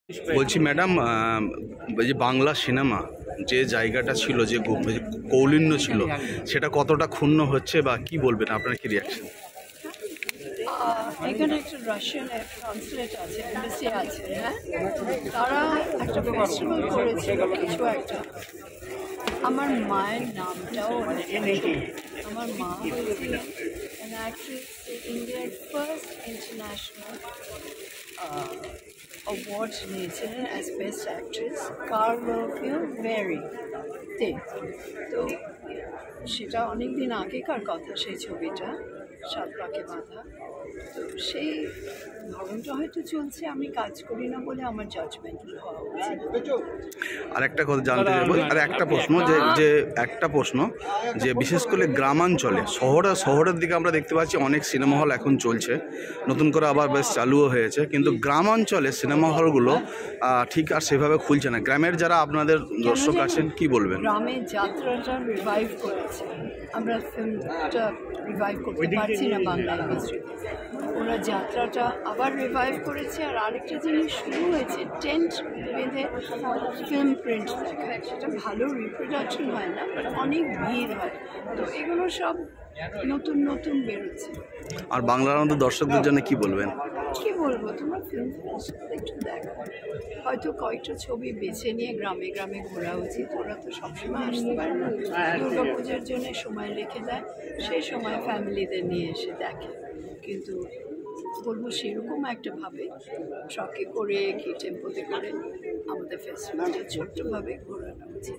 বলছি ম্যাডাম, যে বাংলা সিনেমা যে জায়গাটা ছিল, যে কৌলিন্য ছিল, সেটা কতটা ক্ষুণ্ণ হচ্ছে বা কি বলবেন, আপনার কি রিয়াকশন? এখানে একটা রাশিয়ান কনসুলেট আছে, এমবাসি আছে, হ্যাঁ, তারা একটা ফেস্টিভ্যাল করেছিল কিছু একটা। আমার মায়ের নামটাও আমার মা হচ্ছে an actress, ইন্ডিয়ার ফার্স্ট ইন্টারন্যাশনাল অ্যাওয়ার্ড নিয়েছিলেন অ্যাজ বেস্ট অ্যাক্ট্রেস কার্লো ফিল্ম ভেরিতে। তো সেটা অনেক দিন আগেকার কথা, সেই ছবিটা সাত পাকে বাঁধা। তো সেই ধরনটা হয়তো চলছে, আমি কাজ করি না বলে আমার জাজমেন্টাল হওয়া উচিত। আর একটা কথা জানতে চাইবো, আর একটা প্রশ্ন, যে বিশেষ করে গ্রামাঞ্চলে, শহরের দিকে আমরা দেখতে পাচ্ছি অনেক সিনেমা হল এখন চলছে, নতুন করে আবার বেশ চালুও হয়েছে, কিন্তু গ্রামাঞ্চলে সিনেমা হলগুলো ঠিক আর সেভাবে খুলছে না। গ্রামের যারা আপনাদের দর্শক আছেন, কি বলবেন? গ্রামের যাত্রাটা রিভাইভ করেছে, আমরা ফিল্মটা রিভাইভ করতে পারছি না বাংলা ইন্ডাস্ট্রিতে। ওরা যাত্রাটা আবার রিভাইভ করেছে। আর আরেকটা জিনিস শুরু হয়েছে, টেন্ট বেঁধে ফিল্ম প্রিন্ট দেখায়, সেটা ভালো রিপ্রোডাকশন হয় না, বাট অনেক ভিড় হয়। তো এগুলো সব নতুন নতুন বেরোচ্ছে। আর বাংলার মধ্যে দর্শকদের জন্য কি বলবেন? কি বলবো, তোমরা ফিল্ম একটু দেখো, হয়তো কয়েকটা ছবি বেছে নিয়ে গ্রামে গ্রামে ঘোরা উচিত। ওরা তো সবসময় আসতে পারে না, দুর্গা পুজোর জন্য সময় রেখে দেয়, সেই সময় ফ্যামিলিদের নিয়ে এসে দেখে। কিন্তু বলবো সেরকম একটা ভাবে ট্রাকে করে কি টেম্পোতে করে আমাদের ফেস্টিভ্যালটা ছোট্টভাবে ঘোরানো উচিত।